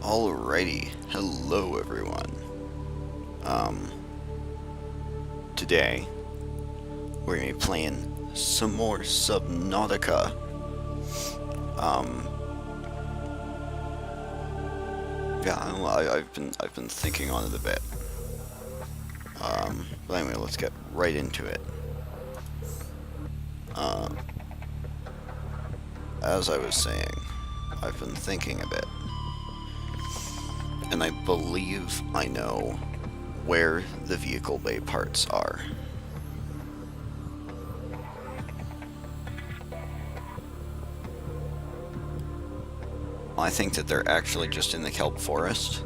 Alrighty, hello everyone. Today we're gonna be playing some more Subnautica. Yeah, I don't know, I've been thinking on it a bit. But anyway, let's get right into it. As I was saying, I've been thinking a bit. And I believe I know where the vehicle bay parts are. I think that they're actually just in the kelp forest.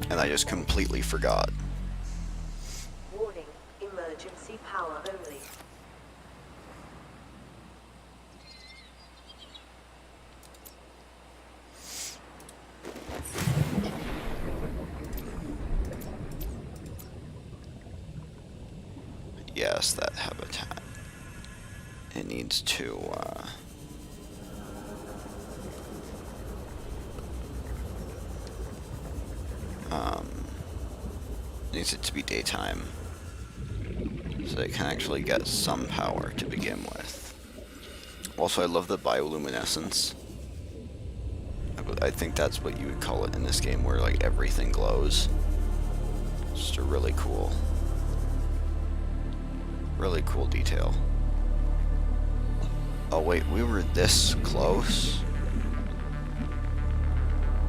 And I just completely forgot. Warning, emergency power only. Yes, that habitat. It needs to, needs it to be daytime, so they can actually get some power to begin with. Also, I love the bioluminescence. I think that's what you would call it in this game, where like everything glows. Just a really cool detail. Oh wait, we were this close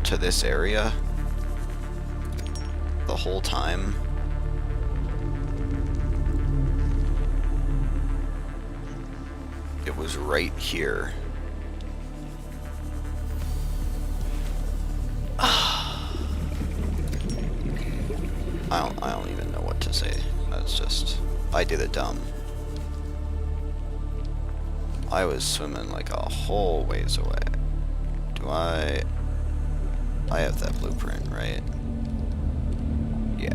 to this area the whole time. It was right here. I don't even know what to say. That's just, I did it dumb. I was swimming like a whole ways away. I have that blueprint, right? Yeah.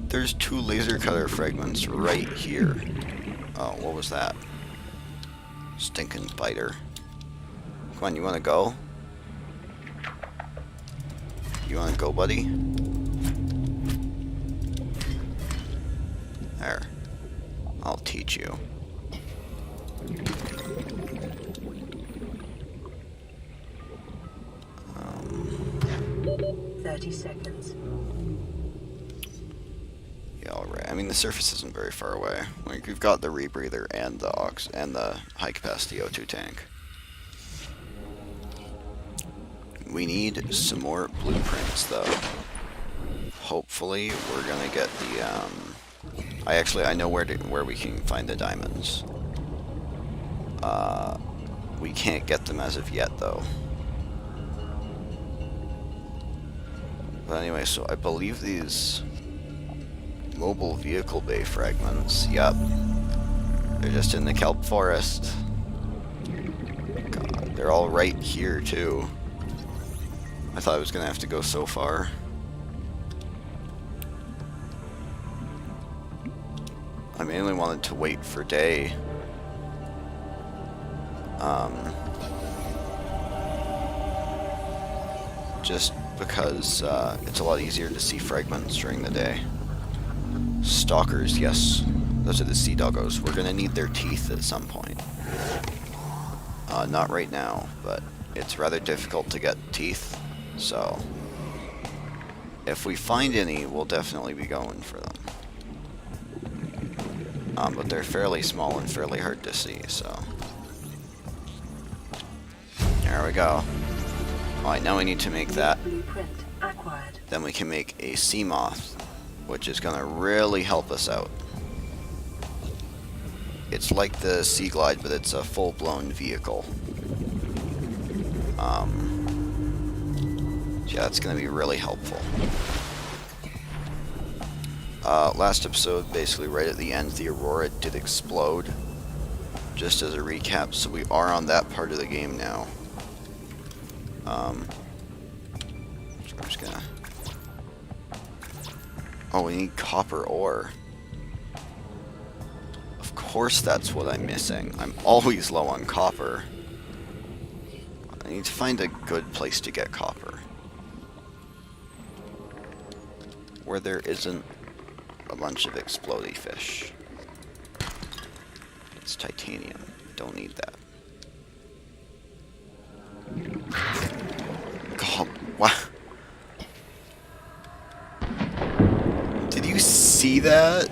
There's 2 laser cutter fragments right here. Oh, what was that? Stinking biter. Come on, you wanna go? You wanna go, buddy? There. I'll teach you. 30 seconds. Yeah, alright. I mean, the surface isn't very far away. Like, we've got the rebreather and the high capacity O2 tank. We need some more blueprints, though. Hopefully, we're gonna get the, I know where we can find the diamonds. We can't get them as of yet, though. But anyway, so I believe these mobile vehicle bay fragments, yep, they're just in the kelp forest. God, they're all right here, too. I thought I was gonna have to go so far. I mainly wanted to wait for day. Just because it's a lot easier to see fragments during the day. Stalkers, yes, those are the sea doggos. We're gonna need their teeth at some point. Not right now, but it's rather difficult to get teeth, so if we find any, we'll definitely be going for them. But they're fairly small and fairly hard to see, so. There we go. Alright, now we need to make that. Blueprint acquired. Then we can make a sea moth, which is gonna really help us out. It's like the Sea Glide, but it's a full-blown vehicle. Yeah, it's gonna be really helpful. Last episode, basically right at the end, the Aurora did explode. Just as a recap, so we are on that part of the game now. So I'm just gonna... Oh, we need copper ore. Of course that's what I'm missing. I'm always low on copper. I need to find a good place to get copper. Where there isn't a bunch of explodey fish. It's titanium. Don't need that. God, wow. Did you see that?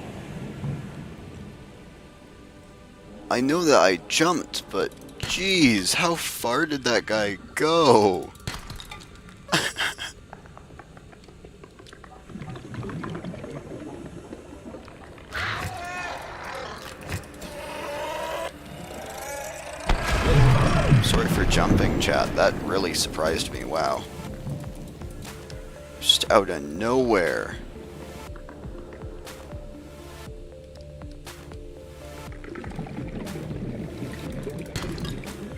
I know that I jumped, but jeez, how far did that guy go? Sorry for jumping, chat. That really surprised me. Wow. Just out of nowhere.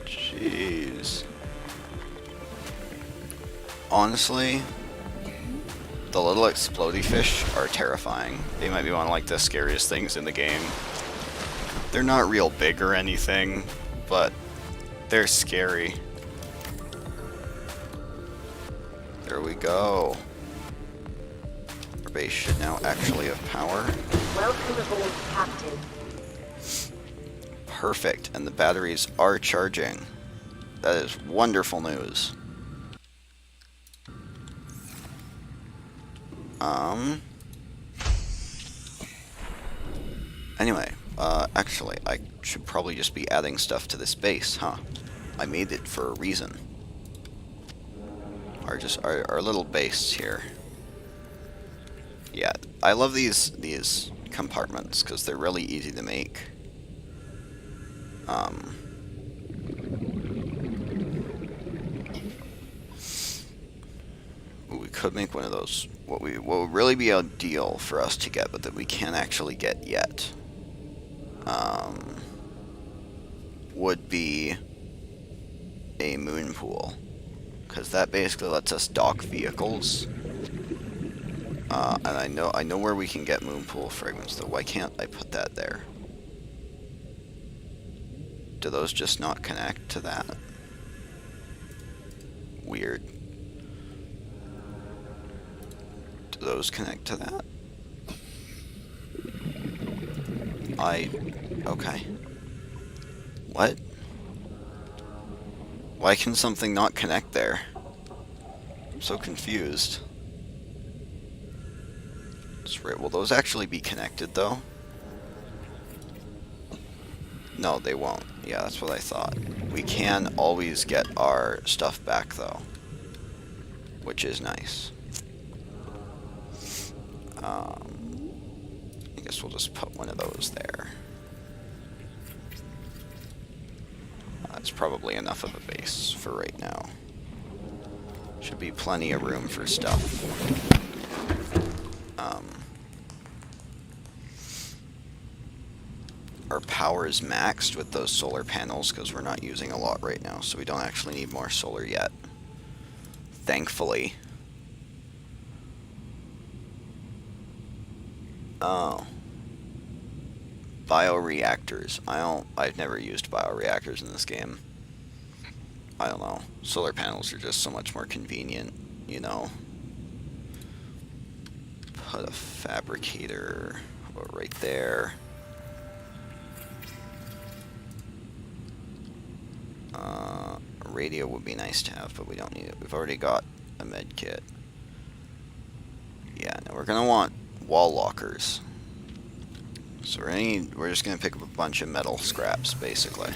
Jeez. Honestly, the little explodey fish are terrifying. They might be one of like the scariest things in the game. They're not real big or anything, but they're scary. There we go. Our base should now actually have power. Welcome aboard, Captain. Perfect, and the batteries are charging. That is wonderful news. Anyway, actually, I should probably just be adding stuff to this base, huh? I made it for a reason. Our little base here. Yeah, I love these compartments because they're really easy to make. We could make one of those. What would really be ideal for us to get, but that we can't actually get yet, would be a moon pool, because that basically lets us dock vehicles. And I know where we can get moon pool fragments, though. Why can't I put that there? Do those just not connect to that? Weird. Do those connect to that? Okay. What? Why can something not connect there? I'm so confused. Will those actually be connected, though? No, they won't. Yeah, that's what I thought. We can always get our stuff back, though, which is nice. I guess we'll just put one of those there. That's probably enough of a base for right now. Should be plenty of room for stuff. Our power is maxed with those solar panels because we're not using a lot right now, so we don't actually need more solar yet. Thankfully. Oh. Bioreactors. I've never used bioreactors in this game. I don't know. Solar panels are just so much more convenient, you know. Put a fabricator about right there. A radio would be nice to have, but we don't need it. We've already got a med kit. Yeah, now we're gonna want wall lockers. So we're just gonna pick up a bunch of metal scraps, basically.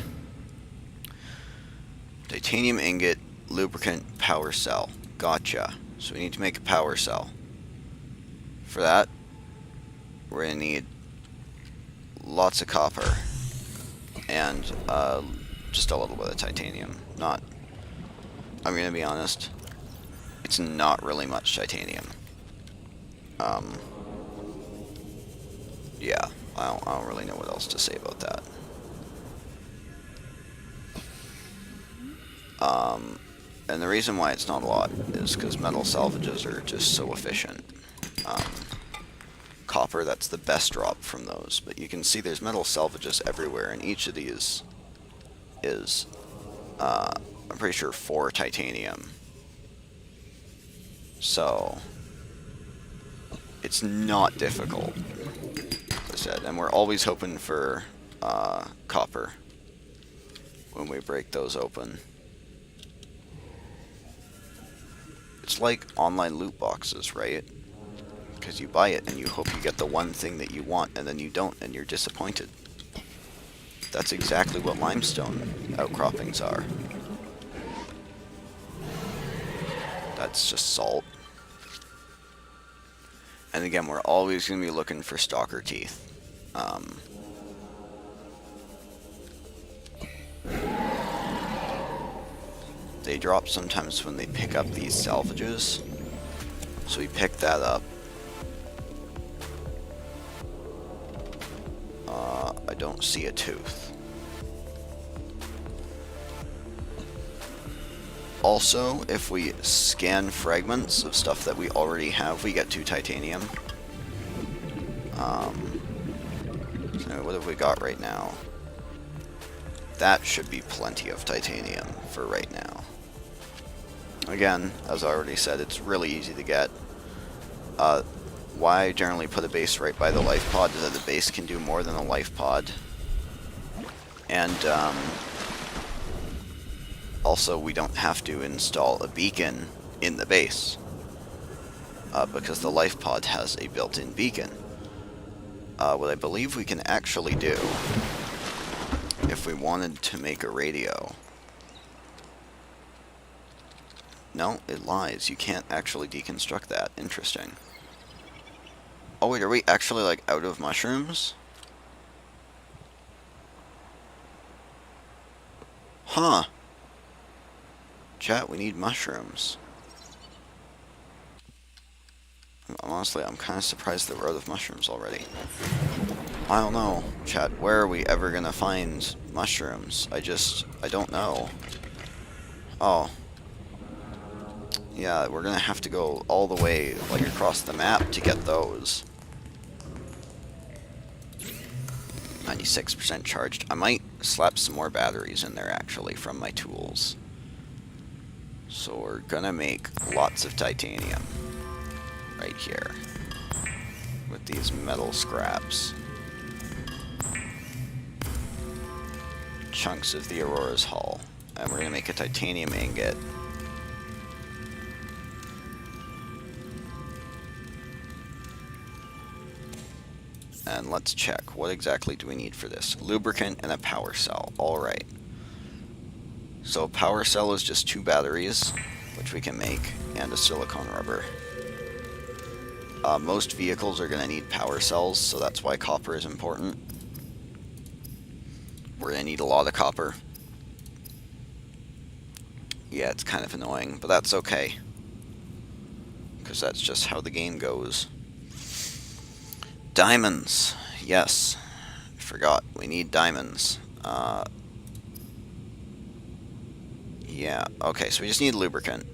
Titanium ingot, lubricant, power cell. Gotcha. So we need to make a power cell. For that, we're gonna need lots of copper and just a little bit of titanium. I'm gonna be honest, it's not really much titanium. Yeah, I don't really know what else to say about that. And the reason why it's not a lot is because metal salvages are just so efficient. copper, that's the best drop from those. But you can see there's metal salvages everywhere, and each of these is, I'm pretty sure, 4 titanium. So, it's not difficult, as I said. And we're always hoping for copper when we break those open. It's like online loot boxes, right? Because you buy it and you hope you get the one thing that you want, and then you don't, and you're disappointed. That's exactly what limestone outcroppings are. That's just salt. And again, we're always going to be looking for stalker teeth. They drop sometimes when they pick up these salvages. So we pick that up. I don't see a tooth. Also, if we scan fragments of stuff that we already have, we get 2 titanium. So what have we got right now? That should be plenty of titanium for right now. Again, as I already said, it's really easy to get. Why I generally put a base right by the life pod is that the base can do more than a life pod. And also, we don't have to install a beacon in the base, because the life pod has a built-in beacon. What I believe we can actually do, if we wanted to make a radio... No, it lies. You can't actually deconstruct that. Interesting. Oh wait, are we actually, like, out of mushrooms? Huh. Chat, we need mushrooms. Honestly, I'm kind of surprised that we're out of mushrooms already. I don't know, chat, where are we ever gonna find mushrooms? I don't know. Oh. Yeah, we're gonna have to go all the way, like, across the map to get those. 96% charged. I might slap some more batteries in there, actually, from my tools. So we're gonna make lots of titanium. Right here. With these metal scraps. Chunks of the Aurora's hull. And we're gonna make a titanium ingot. And let's check. What exactly do we need for this? Lubricant and a power cell. Alright. So a power cell is just 2 batteries, which we can make, and a silicone rubber. Most vehicles are going to need power cells, so that's why copper is important. We're going to need a lot of copper. Yeah, it's kind of annoying, but that's okay. Because that's just how the game goes. Diamonds. Yes. Forgot. We need diamonds. Yeah. Okay, so we just need lubricant.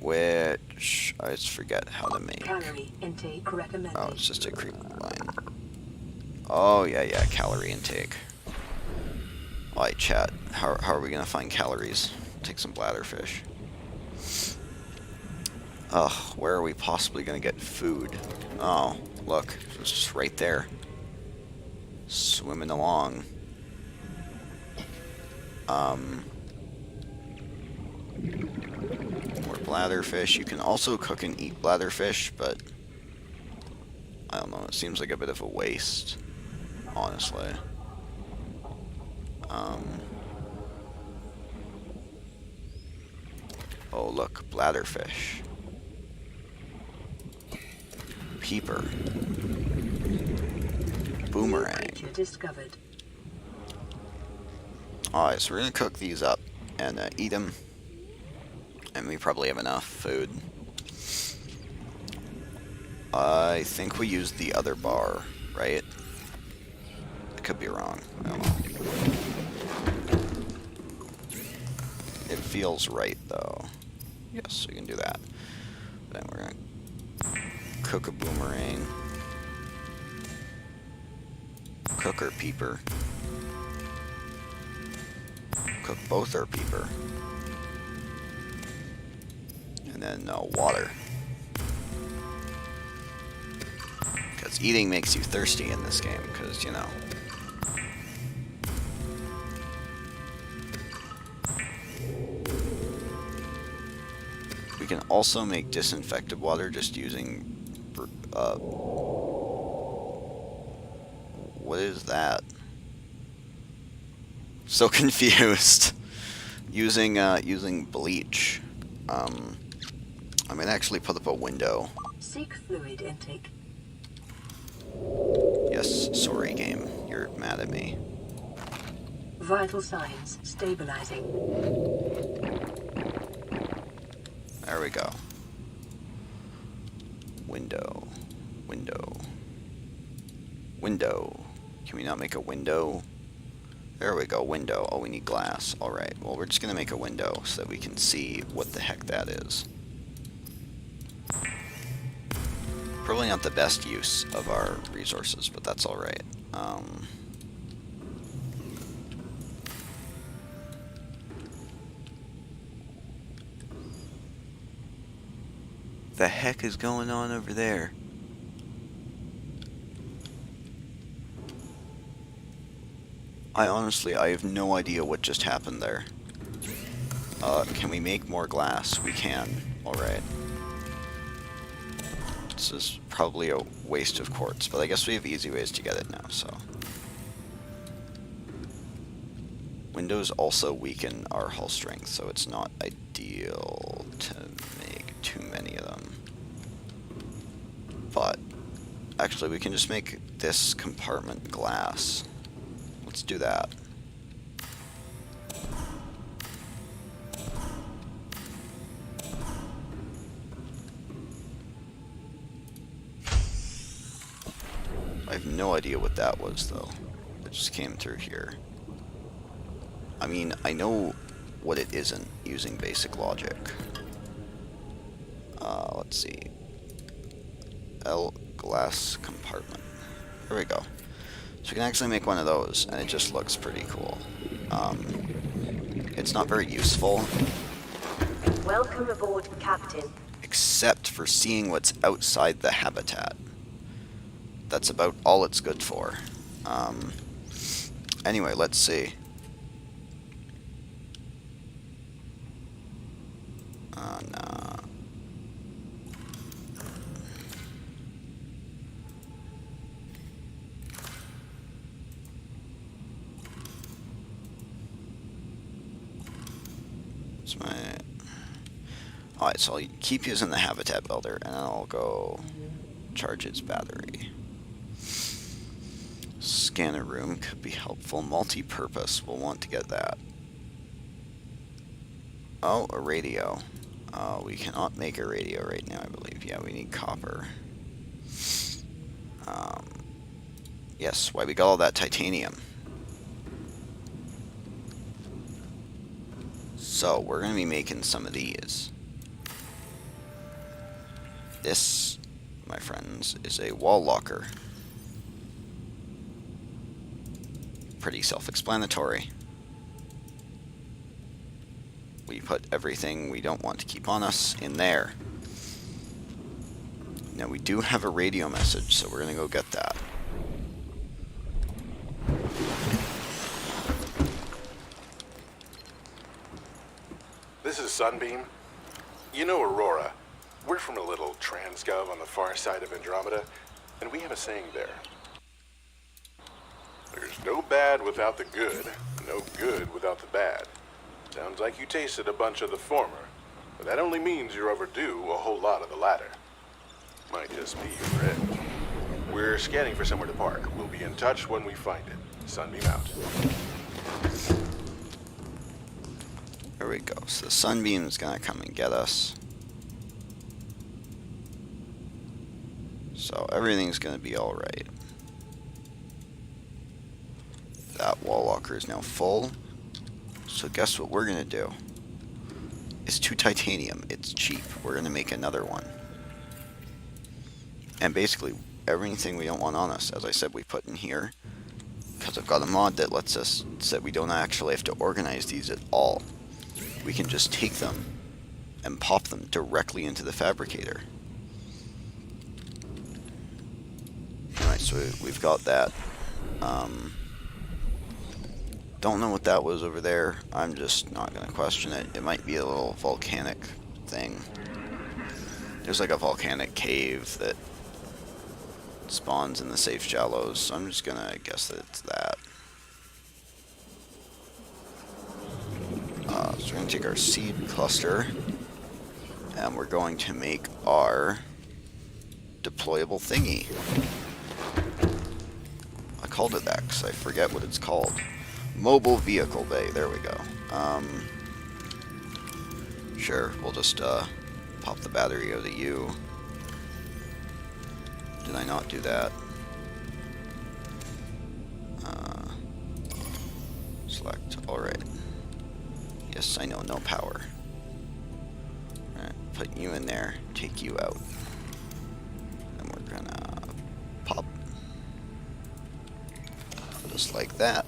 Which I just forget how to make. Calorie intake recommended. Oh, it's just a creep line. Oh, yeah, calorie intake. Alright, chat. How are we gonna find calories? Take some bladderfish. Ugh, where are we possibly gonna get food? Oh, look, it's just right there. Swimming along. More bladderfish. You can also cook and eat bladderfish, but I don't know, it seems like a bit of a waste, honestly. Oh, look, bladderfish. Peeper. Boomerang. Discovered. Alright, so we're gonna cook these up and eat them. And we probably have enough food. I think we used the other bar, right? I could be wrong. I don't know. It feels right, though. Yes, we can do that. Then we're gonna Cook a boomerang. Cook our peeper. Cook both our peeper. And then water. Because eating makes you thirsty in this game, because, you know. We can also make disinfected water just using... what is that? So confused. Using bleach. I'm gonna actually put up a window. Seek fluid intake. Yes, sorry game. You're mad at me. Vital signs stabilizing. There we go. Window. Window. Window. Can we not make a window? There we go, window. Oh, we need glass. Alright, well, we're just gonna make a window so that we can see what the heck that is. Probably not the best use of our resources, but that's alright. The heck is going on over there? I have no idea what just happened there. Can we make more glass? We can. Alright. This is probably a waste of quartz, but I guess we have easy ways to get it now, so. Windows also weaken our hull strength, so it's not ideal to make too many of them. But, actually, we can just make this compartment glass. Let's do that. I have no idea what that was, though. It just came through here. I mean, I know what it isn't using basic logic. Let's see. L glass compartment. There we go. So we can actually make one of those, and it just looks pretty cool. It's not very useful. Welcome aboard, Captain. Except for seeing what's outside the habitat. That's about all it's good for. Anyway, let's see. No. Alright, so I'll keep using the habitat builder, and then I'll go charge its battery. Scanner room could be helpful. Multi-purpose, we'll want to get that. Oh, a radio. We cannot make a radio right now, I believe. Yeah, we need copper. Yes, why we got all that titanium. So, we're going to be making some of these. This, my friends, is a wall locker. Pretty self-explanatory. We put everything we don't want to keep on us in there. Now we do have a radio message, so we're going to go get that. This is Sunbeam. You know Aurora. We're from a little transgov on the far side of Andromeda, and we have a saying there. There's no bad without the good, no good without the bad. Sounds like you tasted a bunch of the former, but that only means you're overdue a whole lot of the latter. Might just be your friend. We're scanning for somewhere to park. We'll be in touch when we find it. Sunbeam out. There we go. So the sunbeam is going to come and get us. So everything's going to be alright. That wall locker is now full. So guess what we're going to do? It's 2 titanium. It's cheap. We're going to make another one. And basically, everything we don't want on us, as I said, we put in here. Because I've got a mod that lets us, so that we don't actually have to organize these at all. We can just take them and pop them directly into the fabricator. Alright, so we've got that. Don't know what that was over there. I'm just not going to question it. It might be a little volcanic thing. There's like a volcanic cave that spawns in the safe shallows, so I'm just going to guess that it's that. So we're going to take our seed cluster, and we're going to make our deployable thingy. I called it that because I forget what it's called. Mobile vehicle bay, there we go. Sure, we'll just pop the battery out of you. Did I not do that? Select, alright. Yes, I know, no power. Alright, put you in there, take you out. And we're gonna pop. Just like that.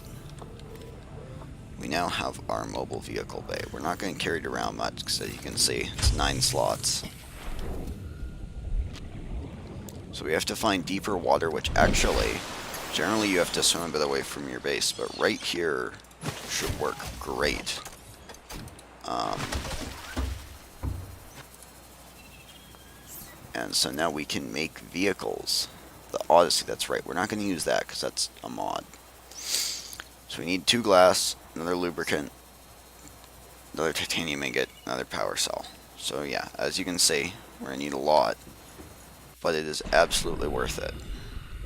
We now have our mobile vehicle bay. We're not going to carry it around much because, as you can see, it's 9 slots. So we have to find deeper water, which actually, generally you have to swim a bit away from your base, but right here should work great. And so now we can make vehicles. The Odyssey, that's right. We're not going to use that because that's a mod. So we need 2 glass, another lubricant, another titanium ingot, another power cell. So yeah, as you can see, we're going to need a lot. But it is absolutely worth it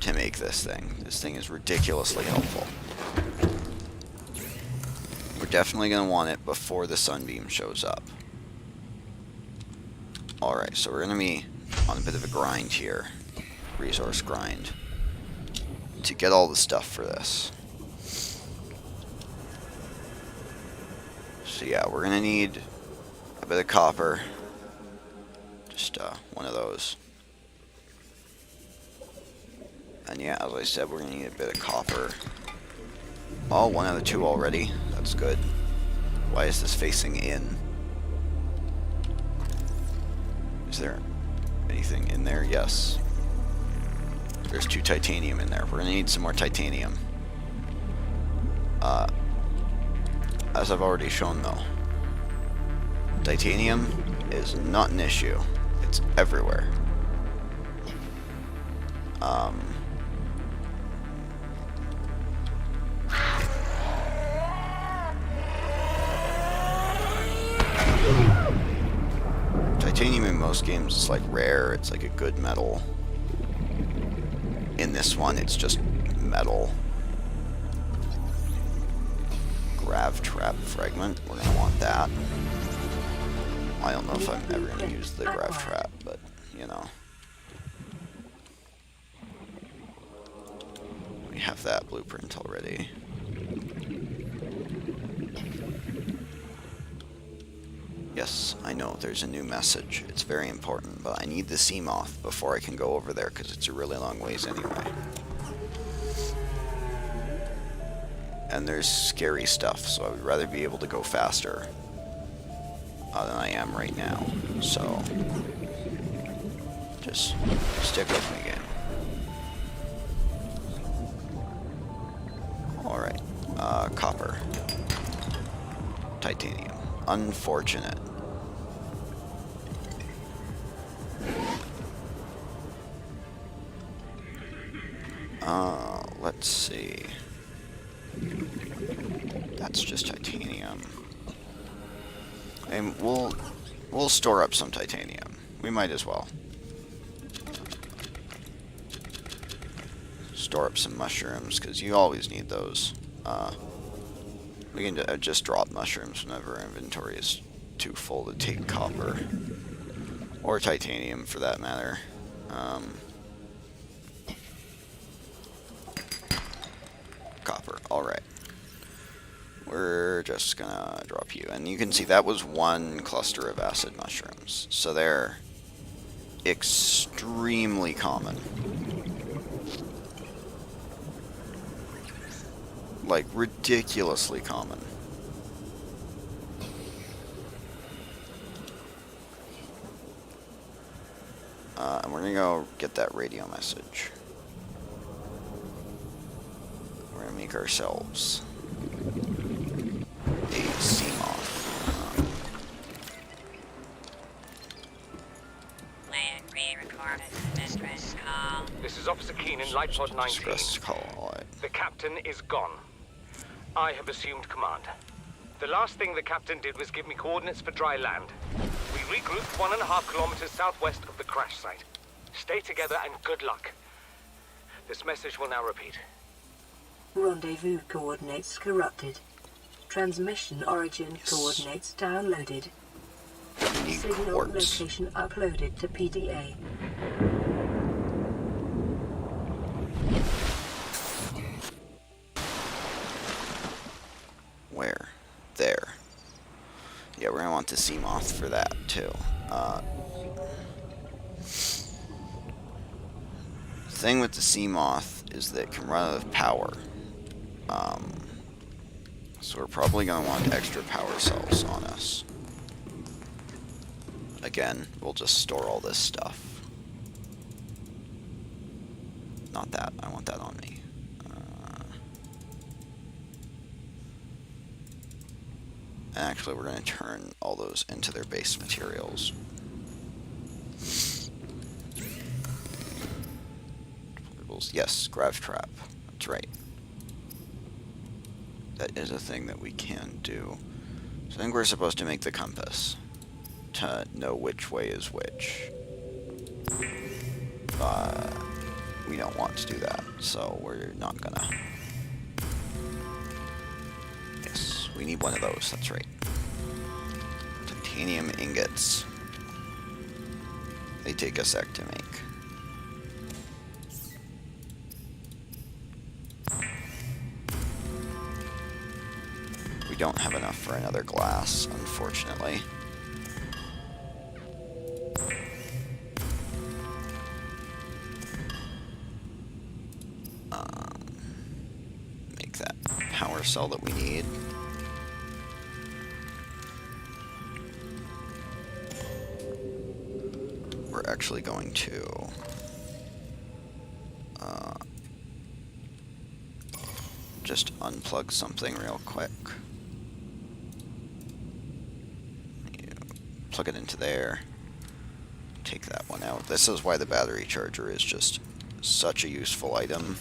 to make this thing. This thing is ridiculously helpful. We're definitely going to want it before the sunbeam shows up. Alright, so we're going to be on a bit of a grind here. Resource grind. To get all the stuff for this. So yeah, we're going to need a bit of copper. Just one of those. And yeah, as I said, we're going to need a bit of copper. Oh, 1 out of 2 already. That's good. Why is this facing in? Is there anything in there? Yes. There's 2 titanium in there. We're going to need some more titanium. As I've already shown though, titanium is not an issue. It's everywhere. Titanium in most games is like rare, it's like a good metal. In this one, it's just metal. Grav trap fragment, we're going to want that. I don't know if I'm ever going to use the grav trap, but, you know. We have that blueprint already. Yes, I know, there's a new message. It's very important, but I need the sea moth before I can go over there, because it's a really long ways anyway. And there's scary stuff, so I would rather be able to go faster than I am right now. So, just stick with me, game. Alright, copper. Titanium. Unfortunate. Let's see. That's just titanium. And we'll store up some titanium. We might as well. Store up some mushrooms, because you always need those. We can just drop mushrooms whenever our inventory is too full to take copper. Or titanium, for that matter. Copper, alright. We're just gonna drop you. And you can see that was 1 cluster of acid mushrooms. So there extremely common. Like, ridiculously common. And we're gonna go get that radio message. We're gonna make ourselves a Seamoth. This is Officer Keenan, Lightpod 19. Express call, alright. The captain is gone. I have assumed command. The last thing the captain did was give me coordinates for dry land. We regrouped 1.5 kilometers southwest of the crash site. Stay together and good luck. This message will now repeat. Rendezvous coordinates corrupted. Transmission origin coordinates downloaded. We need Signal quartz. location uploaded to PDA. Where? There. Yeah, we're gonna want the Seamoth for that, too. The thing with the Seamoth is that it can run out of power. So we're probably gonna want extra power cells on us. Again, we'll just store all this stuff. Not that. I want that on me. And actually, we're going to turn all those into their base materials. Yes, grav trap. That's right. That is a thing that we can do. So I think we're supposed to make the compass to know which way is which. We don't want to do that, so we're not gonna. Yes, we need one of those, that's right. Titanium ingots. They take a sec to make. We don't have enough for another glass, unfortunately. Make that power cell that we need. We're actually going to just unplug something real quick. Plug it into there. Take that one out. This is why the battery charger is just such a useful item,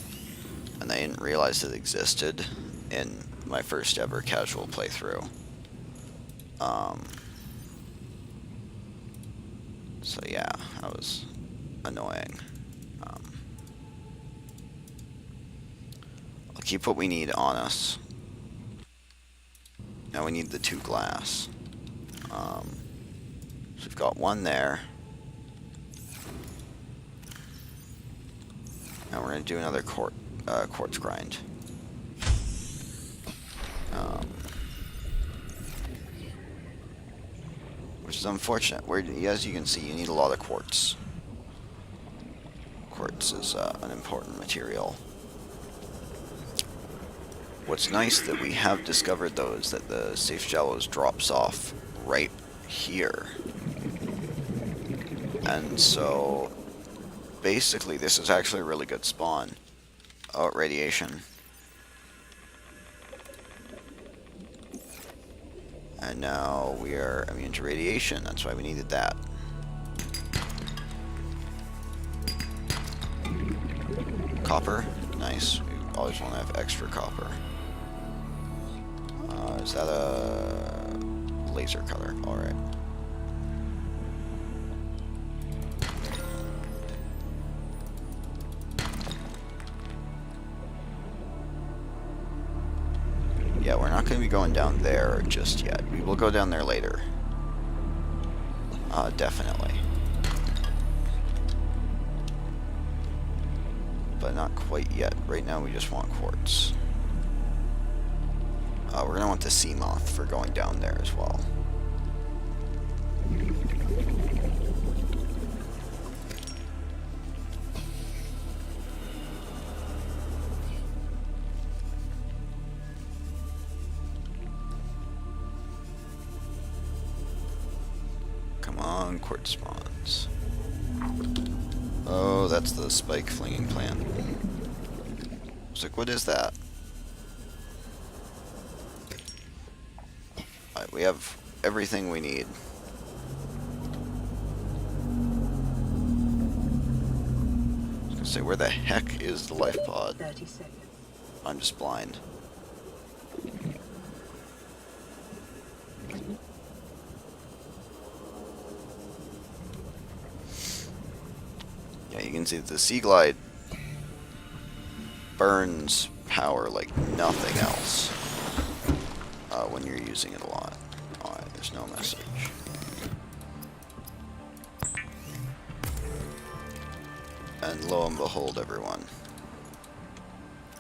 and I didn't realize it existed in my first ever casual playthrough. So yeah, that was annoying. I'll keep what we need on us. Now we need the 2 glass. So we've got one there. Now we're going to do another quartz grind. Which is unfortunate. As you can see, you need a lot of quartz. Quartz is an important material. What's nice that we have discovered, though, is that the Safe Shallows drops off right here. And so, basically, this is actually a really good spawn. Oh, radiation. And now we are immune to radiation. That's why we needed that. Copper. Nice. We always want to have extra copper. Is that a laser cutter? Alright. Yeah, we're not going to be going down there just yet. We will go down there later. Definitely. But not quite yet. Right now we just want quartz. We're going to want the Seamoth for going down there as well. quartz spawns. Oh, that's the spike flinging plant. It's like, what is that? Alright, we have everything we need. I was gonna say, where the heck is the life pod? 30 seconds. I'm just blind. Yeah, you can see that the Sea Glide burns power like nothing else when you're using it a lot. Alright, there's no message. And lo and behold, everyone.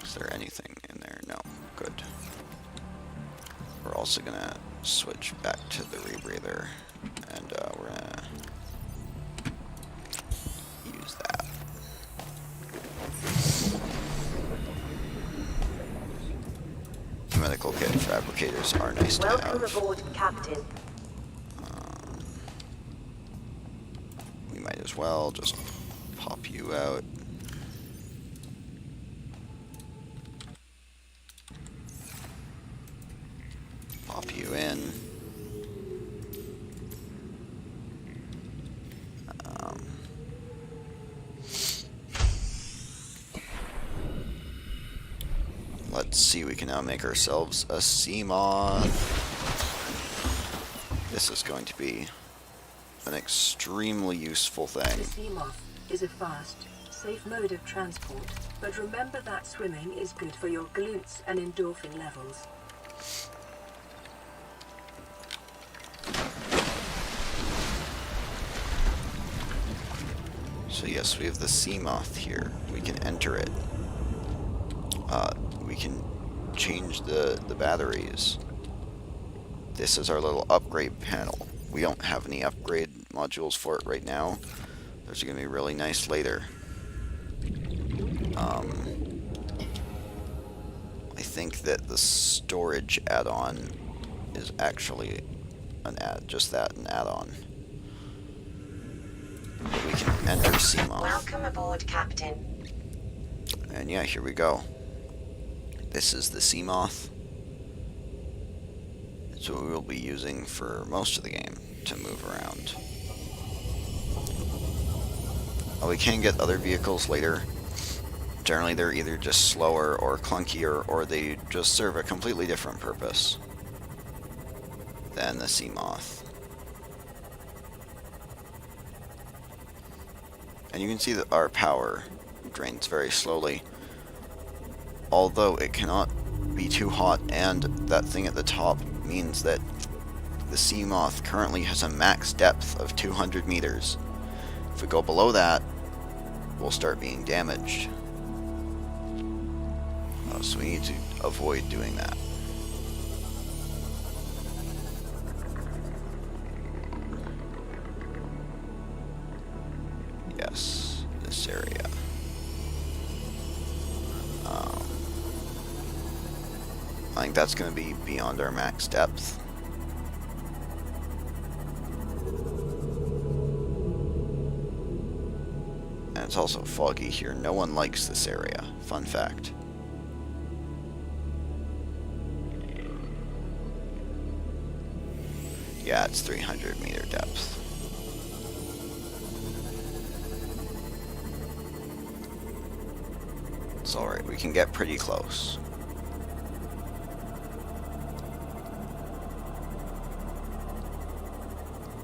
Is there anything in there? No. Good. We're also gonna switch back to the rebreather, and we're gonna use that. Medical kit fabricators are nice to Welcome have. aboard, Captain. We might as well just pop you out. Pop you in. Let's see, we can now make ourselves a sea moth. This is going to be an extremely useful The thing. sea moth is a fast, safe mode of transport, but remember that swimming is good for your glutes and endorphin levels. So yes, we have the sea moth here. We can enter it. We can change the batteries. This is our little upgrade panel. We don't have any upgrade modules for it right now. Those are going to be really nice later. I think that the storage add-on is actually an add-on. But we can enter Seamoth. Welcome aboard, Captain. And yeah, here we go. This is the Seamoth. It's what we will be using for most of the game to move around. We can get other vehicles later. Generally, they're either just slower or clunkier, or they just serve a completely different purpose than the Seamoth. And you can see that our power drains very slowly, although it cannot be too hot, and that thing at the top means that the Seamoth currently has a max depth of 200 meters. If we go below that, we'll start being damaged. So we need to avoid doing that. Yes, this area. I think that's going to be beyond our max depth. And it's also foggy here. No one likes this area. Fun fact. Yeah, it's 300 meter depth. It's alright, we can get pretty close.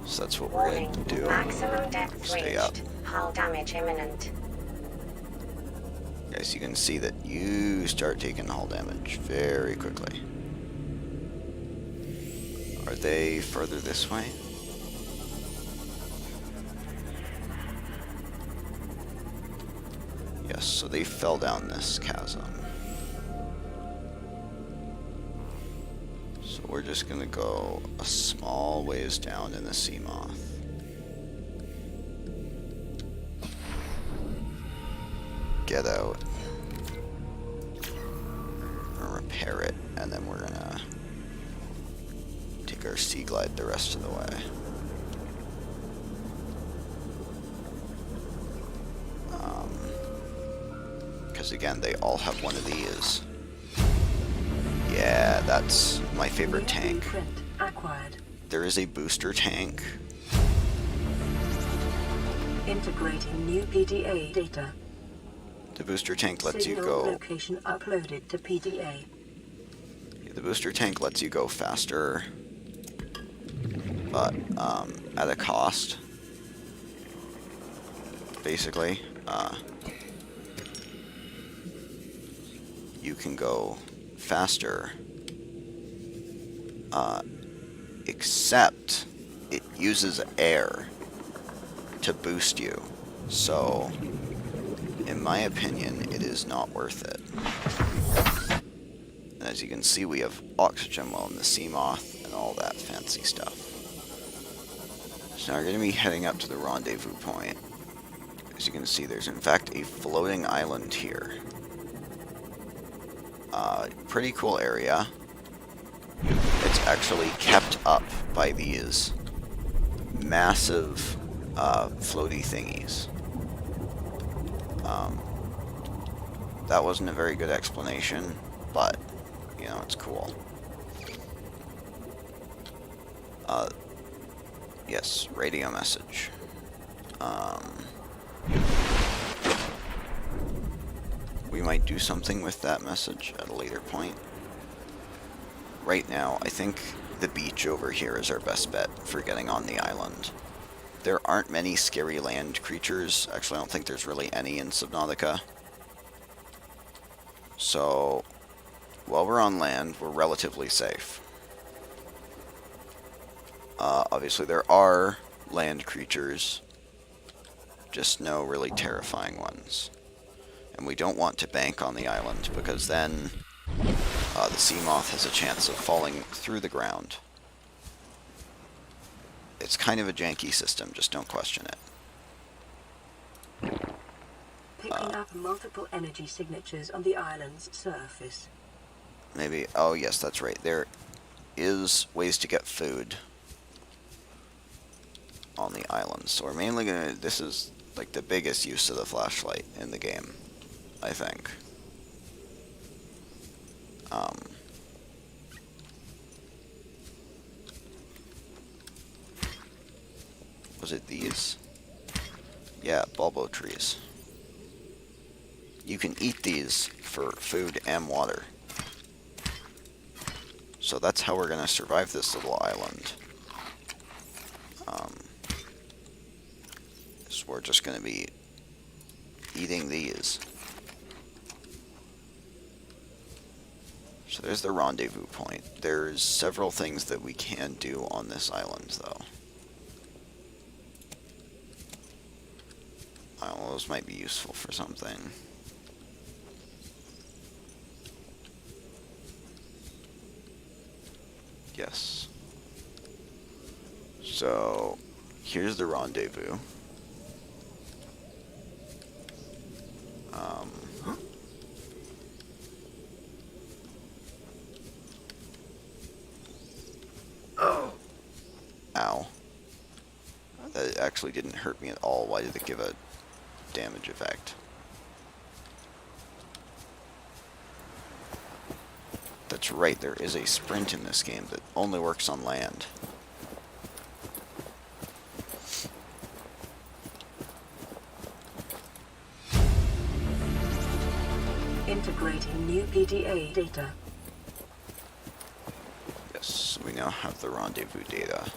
So that's what we're going to do. Maximum depth Stay up. reached. Hull damage imminent. Guys, you can see that you start taking hull damage very quickly. Are they further this way? Yes, so they fell down this chasm. So we're just gonna go a small ways down in the Seamoth. Get out. Or repair it, and then we're gonna take our Sea Glide the rest of the way. because again, they all have one of these. Yeah, that's my favorite tank. Blueprint acquired. There is a booster tank. Integrating new PDA data. The booster tank lets you Signal go... location uploaded to PDA. The booster tank lets you go faster, but at a cost, basically. You can go faster, except it uses air to boost you, so in my opinion it is not worth it. And as you can see, we have oxygen well in the sea moth and all that fancy stuff. So now we're going to be heading up to the rendezvous point. As you can see, there's in fact a floating island here. Pretty cool area. It's actually kept up by these massive floaty thingies. That wasn't a very good explanation, but you know, it's cool. Yes, radio message. We might do something with that message at a later point. Right now, I think the beach over here is our best bet for getting on the island. There aren't many scary land creatures. Actually, I don't think there's really any in Subnautica. So, while we're on land, we're relatively safe. Obviously, there are land creatures, just no really terrifying ones. And we don't want to bank on the island, because then the sea moth has a chance of falling through the ground. It's kind of a janky system, just don't question it. Picking up multiple energy signatures on the island's surface. Maybe, oh yes, that's right. There is ways to get food on the island. So we're mainly gonna, this is like the biggest use of the flashlight in the game, I think. Was it these? Yeah, bulbo trees. You can eat these for food and water. So that's how we're gonna survive this little island. So we're just gonna be eating these. So there's the rendezvous point. There's several things that we can do on this island, though. Well, those might be useful for something. Yes. So, here's the rendezvous. Ow. That actually didn't hurt me at all. Why did it give a damage effect? That's right, there is a sprint in this game that only works on land. Integrating new PDA data. Yes, we now have the rendezvous data.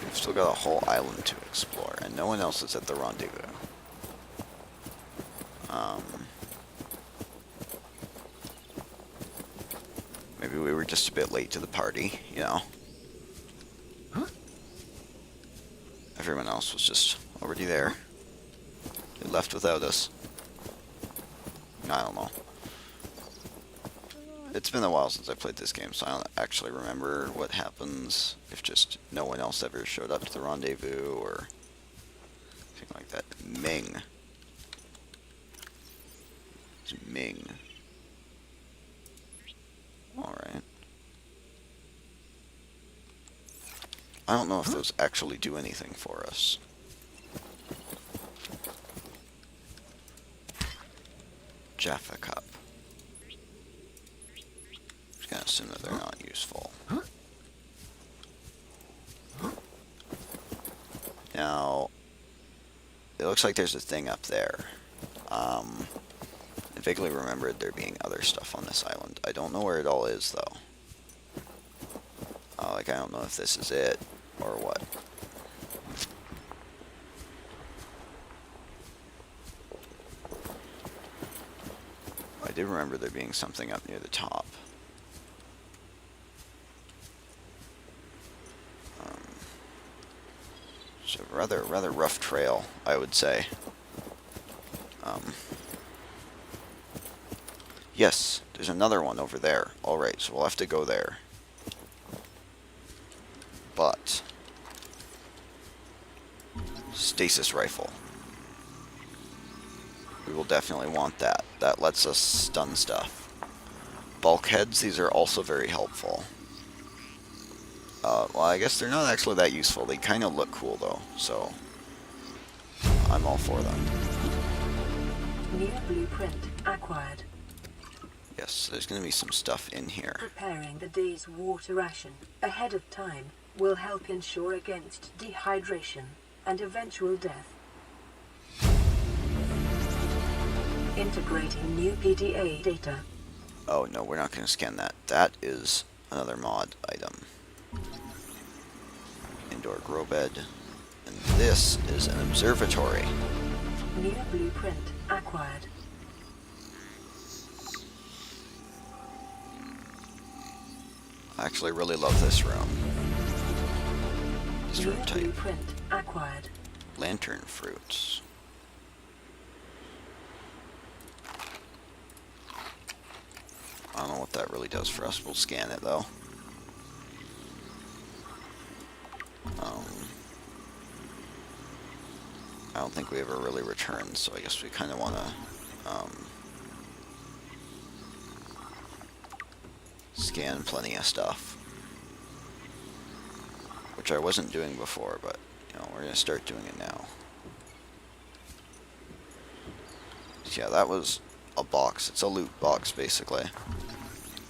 We've still got a whole island to explore, and no one else is at the rendezvous. Maybe we were just a bit late to the party, you know? Everyone else was just already there. They left without us. I don't know. It's been a while since I played this game, so I don't actually remember what happens if just no one else ever showed up to the rendezvous or anything like that. Ming. It's Ming. Alright. I don't know if those actually do anything for us. Jaffa Cup. Just gonna assume that they're not useful. Now, it looks like there's a thing up there. I vaguely remembered there being other stuff on this island. I don't know where it all is, though. Like, I don't know if this is it, or what. I did remember there being something up near the top. It's a rather rough trail, I would say. Yes, there's another one over there. Alright, so we'll have to go there. But stasis rifle. We will definitely want that. That lets us stun stuff. Bulkheads, these are also very helpful. Well, I guess they're not actually that useful. They kind of look cool, though, so I'm all for them. New blueprint acquired. Yes, there's going to be some stuff in here. Preparing the day's water ration ahead of time will help ensure against dehydration and eventual death. Integrating new PDA data. Oh, no, we're not going to scan that. That is another mod item. Indoor grow bed. And this is an observatory. New blueprint acquired. I actually really love this room. This New room type. blueprint acquired. Lantern fruits. I don't know what that really does for us. We'll scan it, though. I don't think we ever really returned, so I guess we kind of want to scan plenty of stuff. Which I wasn't doing before, but, you know, we're going to start doing it now. So yeah, that was a box. It's a loot box, basically.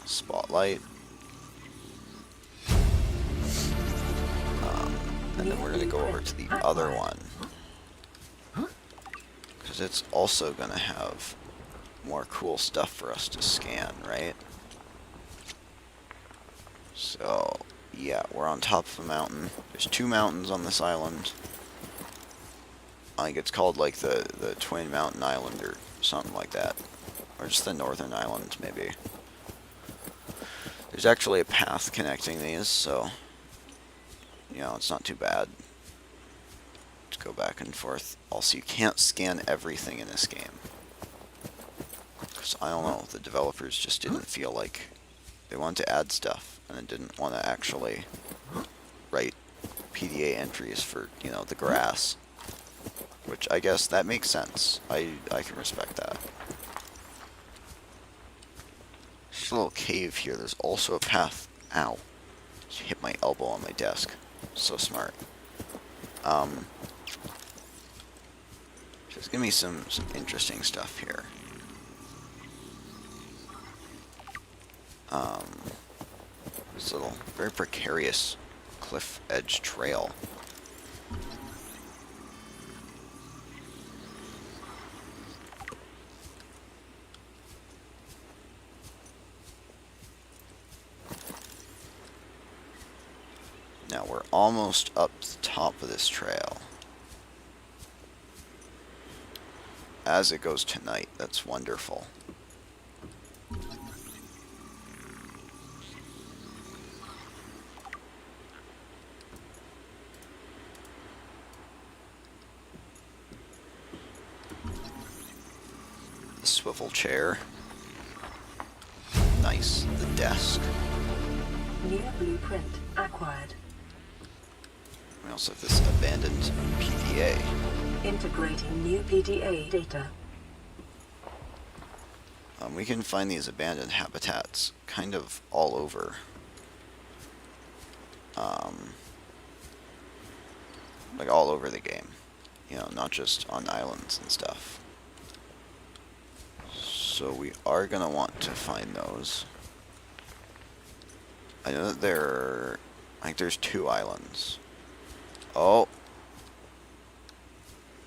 Spotlight. And then we're going to go over to the other one. Because it's also going to have more cool stuff for us to scan, right? So, yeah, we're on top of a mountain. There's 2 mountains on this island. I think it's called, like, the Twin Mountain Island or something like that. Or just the Northern Island, maybe. There's actually a path connecting these, so, you know, it's not too bad to go back and forth. Also, you can't scan everything in this game. Because, I don't know, the developers just didn't feel like they wanted to add stuff, and it didn't want to actually write PDA entries for, you know, the grass. Which, I guess, that makes sense. I can respect that. There's a little cave here. There's also a path. Ow. Just hit my elbow on my desk. So smart. Just give me some interesting stuff here. This little, very precarious cliff edge trail. Now we're almost up to the top of this trail. As it goes to night, that's wonderful. The swivel chair. Nice. The desk. New blueprint acquired. We also have this abandoned PDA. Integrating new PDA data. We can find these abandoned habitats kind of all over. Like all over the game. You know, not just on islands and stuff. So we are gonna want to find those. I know that I think there's 2 islands. Oh!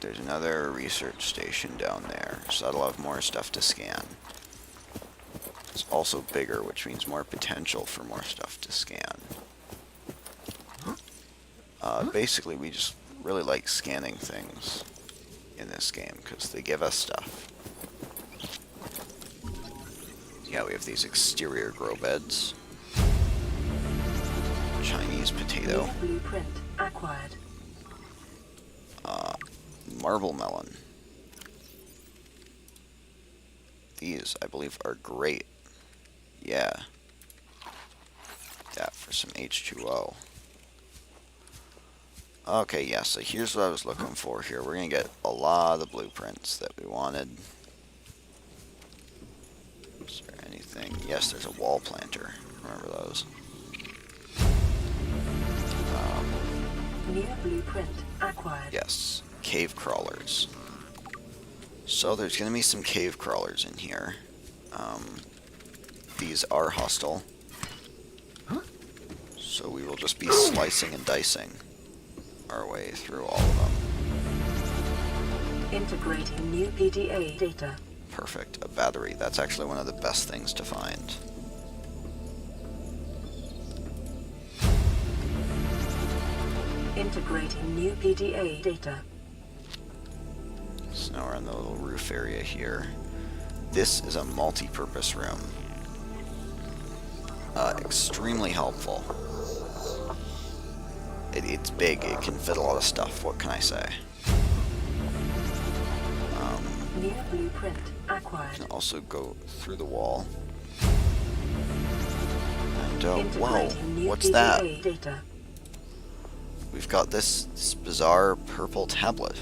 There's another research station down there, so that'll have more stuff to scan. It's also bigger, which means more potential for more stuff to scan. Basically, we just really like scanning things in this game, because they give us stuff. Yeah, we have these exterior grow beds. Chinese potato. New blueprint acquired. Marble melon. These, I believe, are great. Yeah. Yeah, for some H2O. Okay, yeah, so here's what I was looking for here. We're going to get a lot of blueprints that we wanted. Is there anything? Yes, there's a wall planter. Remember those. New blueprint acquired. Yes, cave crawlers. So there's going to be some cave crawlers in here. These are hostile. So we will just be slicing and dicing our way through all of them. Integrating new PDA data. Perfect. A battery. That's actually one of the best things to find. Integrating new PDA data. So now we're in the little roof area here. This is a multi-purpose room. Extremely helpful. It's big. It can fit a lot of stuff. What can I say? New blueprint You acquired. can also go through the wall. And, whoa, Integrating new what's that? PDA data. We've got this bizarre purple tablet.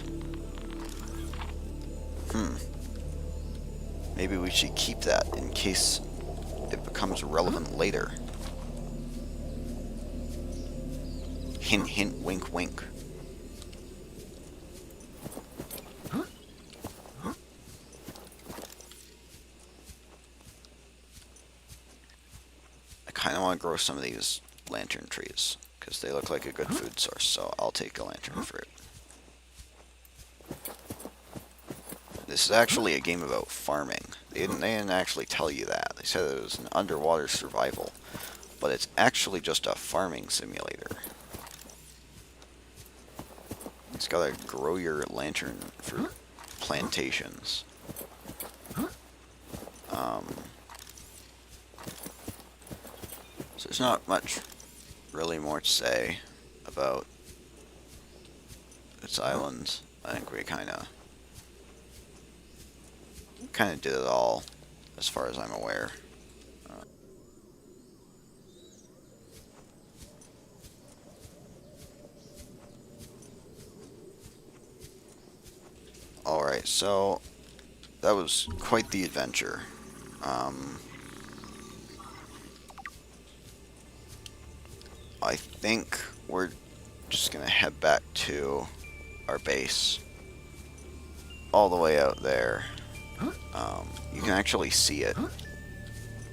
Maybe we should keep that in case it becomes relevant later. Hint, hint, wink, wink. I kind of want to grow some of these lantern trees, because they look like a good food source, so I'll take a lantern fruit. This is actually a game about farming. They didn't actually tell you that. They said it was an underwater survival, but it's actually just a farming simulator. It's gotta grow your lantern fruit plantations. So there's not much really more to say about its islands. I think we kind of did it all, as far as I'm aware. Alright, so that was quite the adventure. I think we're just gonna head back to our base all the way out there. You can actually see it,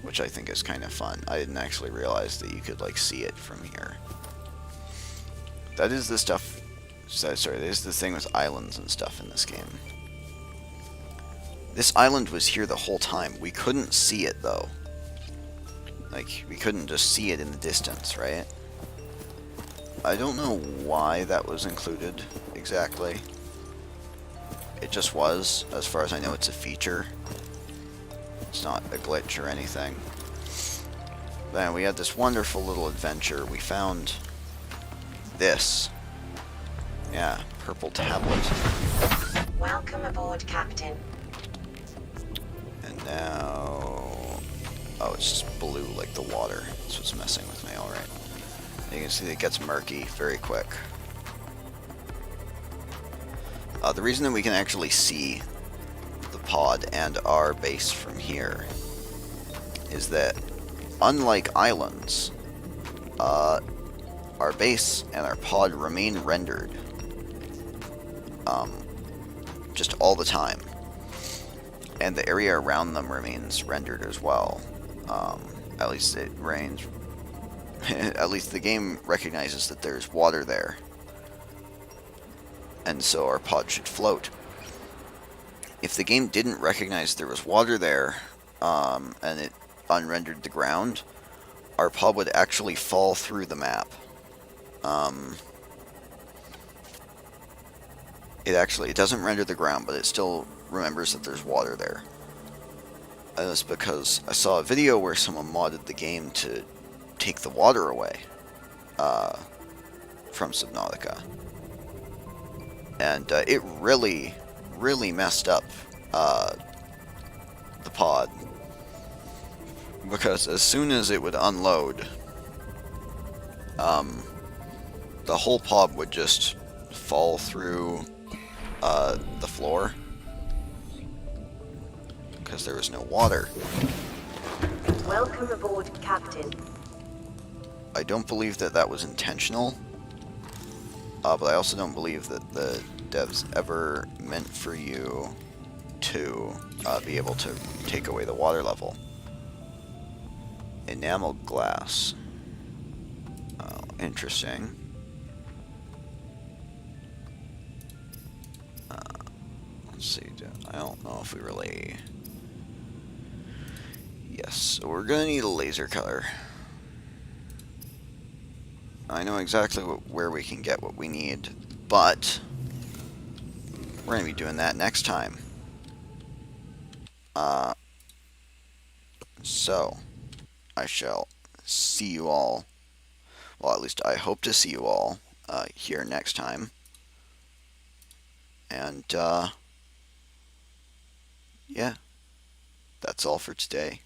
which I think is kind of fun. I didn't actually realize that you could like see it from here. That is the stuff. Sorry, that is the thing with islands and stuff in this game. This island was here the whole time. We couldn't see it though. Like, we couldn't just see it in the distance, right? I don't know why that was included exactly. It just was. As far as I know, it's a feature. It's not a glitch or anything. Then we had this wonderful little adventure. We found this. Yeah, purple tablet. Welcome aboard, Captain. And now... oh, it's just blue like the water. That's what's messing with me, alright. You can see it gets murky very quick. The reason that we can actually see the pod and our base from here is that, unlike islands, our base and our pod remain rendered just all the time. and the area around them remains rendered as well. At least it rains. At least the game recognizes that there's water there, and so our pod should float. If the game didn't recognize there was water there, and it unrendered the ground, our pod would actually fall through the map. It doesn't render the ground, but it still remembers that there's water there. And it's because I saw a video where someone modded the game to take the water away from Subnautica. And it really, really messed up the pod. Because as soon as it would unload, the whole pod would just fall through the floor. Because there was no water. Welcome aboard, Captain. I don't believe that that was intentional. But I also don't believe that the devs ever meant for you to be able to take away the water level. Enameled glass. Oh, interesting. Let's see. I don't know if we really... Yes, so we're gonna need a laser cutter. I know exactly where we can get what we need, but we're gonna be doing that next time. So I shall see you all, well, at least I hope to see you all here next time. And yeah, that's all for today.